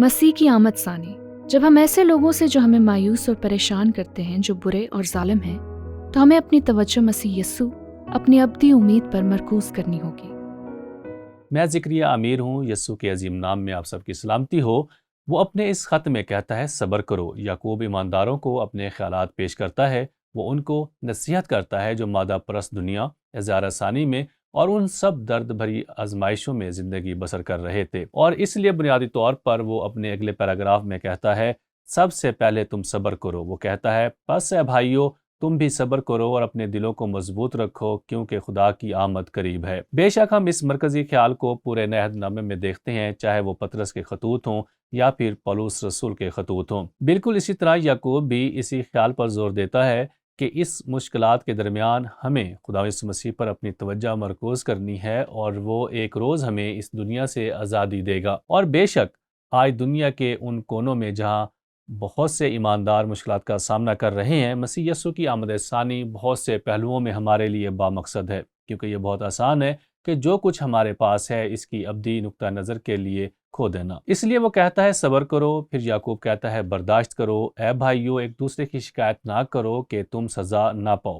مسیح کی آمد ثانی۔ جب ہم ایسے لوگوں سے جو ہمیں مایوس اور پریشان کرتے ہیں جو برے اور ظالم ہیں، تو ہمیں اپنی توجہ مسیح یسوع، اپنی ابدی امید پر مرکوز کرنی ہوگی۔ میں زکریا امیر ہوں۔ یسوع کے عظیم نام میں آپ سب کی سلامتی ہو۔ وہ اپنے اس خط میں کہتا ہے صبر کرو۔ یعقوب ایمانداروں کو اپنے خیالات پیش کرتا ہے، وہ ان کو نصیحت کرتا ہے جو مادہ پرست دنیا، اظہار ثانی میں اور ان سب درد بھری آزمائشوں میں زندگی بسر کر رہے تھے، اور اس لیے بنیادی طور پر وہ اپنے اگلے پیراگراف میں کہتا ہے سب سے پہلے تم صبر کرو۔ وہ کہتا ہے پس اے بھائیو، تم بھی صبر کرو اور اپنے دلوں کو مضبوط رکھو، کیونکہ خدا کی آمد قریب ہے۔ بے شک ہم اس مرکزی خیال کو پورے نئے عہد نامے میں دیکھتے ہیں، چاہے وہ پطرس کے خطوط ہوں یا پھر پولس رسول کے خطوط ہوں۔ بالکل اسی طرح یعقوب بھی اسی خیال پر زور دیتا ہے کہ اس مشکلات کے درمیان ہمیں خدا یسوع مسیح پر اپنی توجہ مرکوز کرنی ہے، اور وہ ایک روز ہمیں اس دنیا سے آزادی دے گا۔ اور بے شک آج دنیا کے ان کونوں میں جہاں بہت سے ایماندار مشکلات کا سامنا کر رہے ہیں، مسیح یسوع کی آمد ثانی بہت سے پہلوؤں میں ہمارے لیے بامقصد ہے، کیونکہ یہ بہت آسان ہے کہ جو کچھ ہمارے پاس ہے اس کی ابدی نقطہ نظر کے لیے کھو دینا۔ اس لیے وہ کہتا ہے صبر کرو، پھر یعقوب کہتا ہے برداشت کرو۔ اے بھائیو، ایک دوسرے کی شکایت نہ کرو کہ تم سزا نہ پاؤ،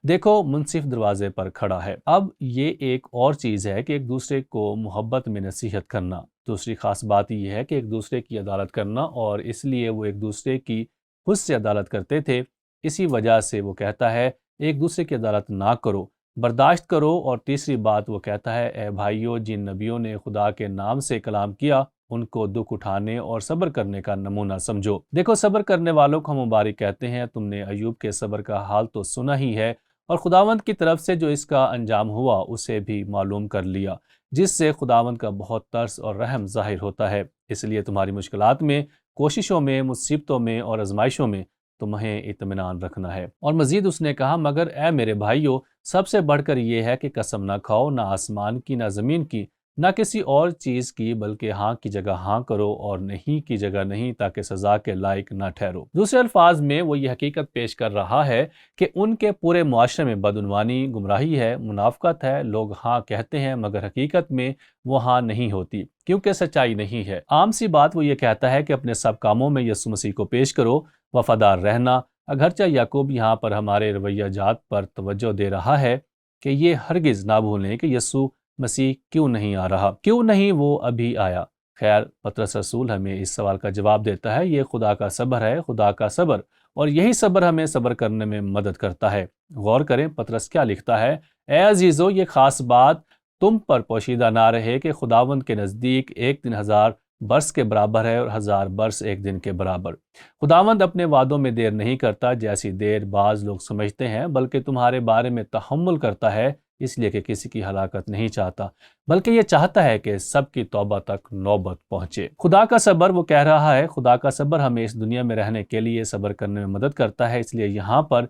دیکھو منصف دروازے پر کھڑا ہے۔ اب یہ ایک اور چیز ہے کہ ایک دوسرے کو محبت میں نصیحت کرنا۔ دوسری خاص بات یہ ہے کہ ایک دوسرے کی عدالت کرنا، اور اس لیے وہ ایک دوسرے کی خود سے عدالت کرتے تھے، اسی وجہ سے وہ کہتا ہے ایک دوسرے کی عدالت نہ کرو، برداشت کرو۔ اور تیسری بات وہ کہتا ہے اے بھائیو، جن نبیوں نے خدا کے نام سے کلام کیا ان کو دکھ اٹھانے اور صبر کرنے کا نمونہ سمجھو۔ دیکھو صبر کرنے والوں کو ہم مبارک کہتے ہیں۔ تم نے ایوب کے صبر کا حال تو سنا ہی ہے، اور خداوند کی طرف سے جو اس کا انجام ہوا اسے بھی معلوم کر لیا، جس سے خداوند کا بہت ترس اور رحم ظاہر ہوتا ہے۔ اس لیے تمہاری مشکلات میں، کوششوں میں، مصیبتوں میں اور آزمائشوں میں تمہیں اطمینان رکھنا ہے۔ اور مزید اس نے کہا مگر اے میرے بھائیو، سب سے بڑھ کر یہ ہے کہ قسم نہ کھاؤ، نہ آسمان کی، نہ زمین کی، نہ کسی اور چیز کی، بلکہ ہاں کی جگہ ہاں کرو اور نہیں کی جگہ نہیں، تاکہ سزا کے لائق نہ ٹھہرو۔ دوسرے الفاظ میں وہ یہ حقیقت پیش کر رہا ہے کہ ان کے پورے معاشرے میں بدعنوانی، گمراہی ہے، منافقت ہے۔ لوگ ہاں کہتے ہیں مگر حقیقت میں وہ ہاں نہیں ہوتی، کیونکہ سچائی نہیں ہے۔ عام سی بات وہ یہ کہتا ہے کہ اپنے سب کاموں میں یسوع مسیح کو پیش کرو، وفادار رہنا۔ اگرچہ یعقوب یہاں پر ہمارے رویہ جات پر توجہ دے رہا ہے کہ یہ ہرگز نہ بھولیں کہ یسوع مسیح کیوں نہیں آ رہا، کیوں نہیں وہ ابھی آیا۔ خیر، پطرس رسول ہمیں اس سوال کا جواب دیتا ہے، یہ خدا کا صبر ہے، خدا کا صبر، اور یہی صبر ہمیں صبر کرنے میں مدد کرتا ہے۔ غور کریں پطرس کیا لکھتا ہے، اے عزیزو، یہ خاص بات تم پر پوشیدہ نہ رہے کہ خداوند کے نزدیک ایک دن 1000 برس کے برابر ہے، اور 1000 برس ایک دن کے برابر۔ خداوند اپنے وعدوں میں دیر نہیں کرتا جیسی دیر بعض لوگ سمجھتے ہیں، بلکہ تمہارے بارے میں تحمل کرتا ہے، اس لیے کہ کسی کی ہلاکت نہیں چاہتا، بلکہ یہ چاہتا ہے کہ سب کی توبہ تک نوبت پہنچے۔ خدا کا صبر، وہ کہہ رہا ہے خدا کا صبر ہمیں اس دنیا میں رہنے کے لیے صبر کرنے میں مدد کرتا ہے۔ اس لیے یہاں پر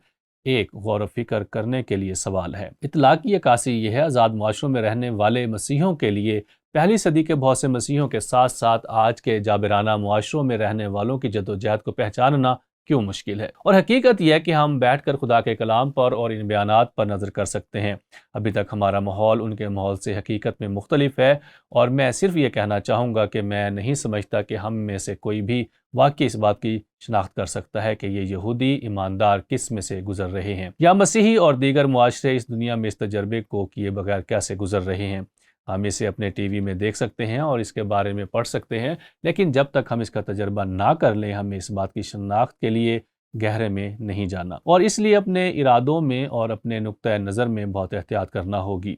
ایک غور و فکر کرنے کے لیے سوال ہے۔ اطلاقی عکاسی یہ ہے، آزاد معاشروں میں رہنے والے مسیحیوں کے لیے پہلی صدی کے بہت سے مسیحیوں کے ساتھ ساتھ آج کے جابرانہ معاشروں میں رہنے والوں کی جدوجہد کو پہچاننا کیوں مشکل ہے۔ اور حقیقت یہ ہے کہ ہم بیٹھ کر خدا کے کلام پر اور ان بیانات پر نظر کر سکتے ہیں۔ ابھی تک ہمارا ماحول ان کے ماحول سے حقیقت میں مختلف ہے، اور میں صرف یہ کہنا چاہوں گا کہ میں نہیں سمجھتا کہ ہم میں سے کوئی بھی واقعی اس بات کی شناخت کر سکتا ہے کہ یہ یہودی ایماندار کس میں سے گزر رہے ہیں، یا مسیحی اور دیگر معاشرے اس دنیا میں اس تجربے کو کیے بغیر کیسے گزر رہے ہیں۔ ہم اسے اپنے ٹی وی میں دیکھ سکتے ہیں اور اس کے بارے میں پڑھ سکتے ہیں، لیکن جب تک ہم اس کا تجربہ نہ کر لیں ہمیں اس بات کی شناخت کے لیے گہرے میں نہیں جانا، اور اس لیے اپنے ارادوں میں اور اپنے نقطۂ نظر میں بہت احتیاط کرنا ہوگی۔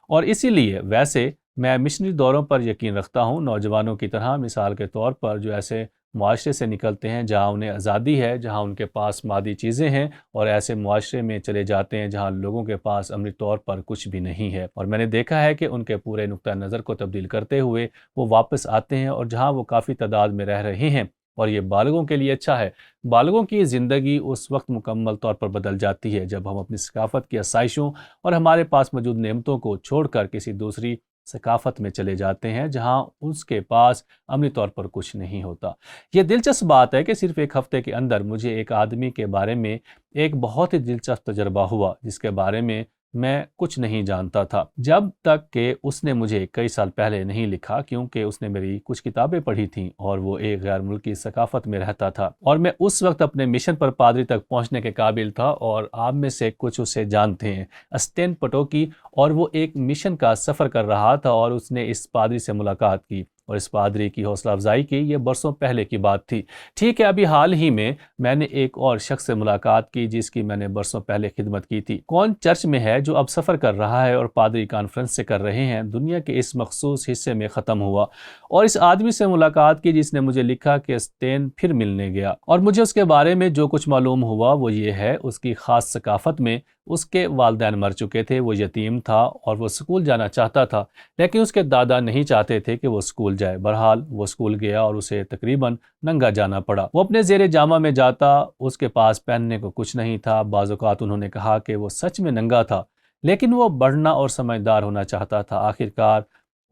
اور اسی لیے ویسے میں مشنری دوروں پر یقین رکھتا ہوں، نوجوانوں کی طرح مثال کے طور پر جو ایسے معاشرے سے نکلتے ہیں جہاں انہیں آزادی ہے، جہاں ان کے پاس مادی چیزیں ہیں، اور ایسے معاشرے میں چلے جاتے ہیں جہاں لوگوں کے پاس عملی طور پر کچھ بھی نہیں ہے، اور میں نے دیکھا ہے کہ ان کے پورے نقطہ نظر کو تبدیل کرتے ہوئے وہ واپس آتے ہیں، اور جہاں وہ کافی تعداد میں رہ رہے ہیں، اور یہ بالغوں کے لیے اچھا ہے۔ بالغوں کی زندگی اس وقت مکمل طور پر بدل جاتی ہے جب ہم اپنی ثقافت کی آسائشوں اور ہمارے پاس موجود نعمتوں کو چھوڑ کر کسی دوسری ثقافت میں چلے جاتے ہیں جہاں اس کے پاس عملی طور پر کچھ نہیں ہوتا۔ یہ دلچسپ بات ہے کہ صرف ایک ہفتے کے اندر مجھے ایک آدمی کے بارے میں ایک بہت ہی دلچسپ تجربہ ہوا، جس کے بارے میں میں کچھ نہیں جانتا تھا، جب تک کہ اس نے مجھے کئی سال پہلے نہیں لکھا، کیونکہ اس نے میری کچھ کتابیں پڑھی تھیں اور وہ ایک غیر ملکی ثقافت میں رہتا تھا، اور میں اس وقت اپنے مشن پر پادری تک پہنچنے کے قابل تھا، اور آپ میں سے کچھ اسے جانتے ہیں، اسٹین پٹوکی، اور وہ ایک مشن کا سفر کر رہا تھا اور اس نے اس پادری سے ملاقات کی اور اس پادری کی حوصلہ افزائی کی۔ یہ برسوں پہلے کی بات تھی۔ ٹھیک ہے، ابھی حال ہی میں نے ایک اور شخص سے ملاقات کی جس کی میں نے برسوں پہلے خدمت کی تھی۔ کون چرچ میں ہے جو اب سفر کر رہا ہے اور پادری کانفرنس سے کر رہے ہیں، دنیا کے اس مخصوص حصے میں ختم ہوا، اور اس آدمی سے ملاقات کی جس نے مجھے لکھا کہ اسٹین پھر ملنے گیا، اور مجھے اس کے بارے میں جو کچھ معلوم ہوا وہ یہ ہے، اس کی خاص ثقافت میں اس کے والدین مر چکے تھے، وہ یتیم تھا اور وہ اسکول جانا چاہتا تھا، لیکن اس کے دادا نہیں چاہتے تھے کہ وہ اسکول جائے۔ بہرحال وہ اسکول گیا اور اسے تقریباً ننگا جانا پڑا۔ وہ اپنے زیر جامہ میں جاتا، اس کے پاس پہننے کو کچھ نہیں تھا۔ بعض اوقات انہوں نے کہا کہ وہ سچ میں ننگا تھا، لیکن وہ بڑھنا اور سمجھدار ہونا چاہتا تھا۔ آخرکار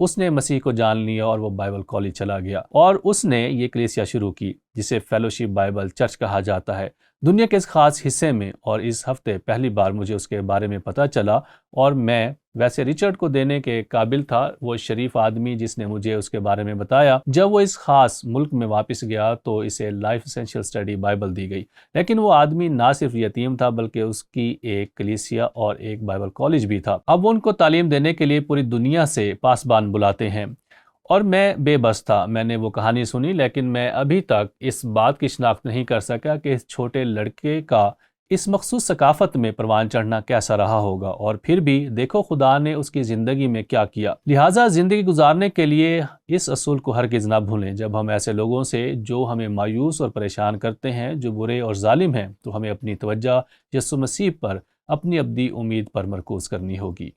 اس نے مسیح کو جان لیا اور وہ بائبل کالج چلا گیا، اور اس نے یہ کلیسیا شروع کی جسے فیلوشپ بائبل چرچ کہا جاتا ہے، دنیا کے اس خاص حصے میں۔ اور اس ہفتے پہلی بار مجھے اس کے بارے میں پتہ چلا، اور میں ویسے رچرڈ کو دینے کے قابل تھا، وہ شریف آدمی جس نے مجھے اس کے بارے میں بتایا۔ جب وہ اس خاص ملک میں واپس گیا تو اسے لائف اسینشیل اسٹڈی بائبل دی گئی، لیکن وہ آدمی نہ صرف یتیم تھا بلکہ اس کی ایک کلیسیا اور ایک بائبل کالج بھی تھا۔ اب وہ ان کو تعلیم دینے کے لیے پوری دنیا سے پاسبان بلاتے ہیں، اور میں بے بس تھا۔ میں نے وہ کہانی سنی، لیکن میں ابھی تک اس بات کی شناخت نہیں کر سکا کہ اس چھوٹے لڑکے کا اس مخصوص ثقافت میں پروان چڑھنا کیسا رہا ہوگا، اور پھر بھی دیکھو خدا نے اس کی زندگی میں کیا کیا۔ لہٰذا زندگی گزارنے کے لیے اس اصول کو ہرگز نہ بھولیں، جب ہم ایسے لوگوں سے جو ہمیں مایوس اور پریشان کرتے ہیں، جو برے اور ظالم ہیں، تو ہمیں اپنی توجہ یسوع مسیح پر، اپنی ابدی امید پر مرکوز کرنی ہوگی۔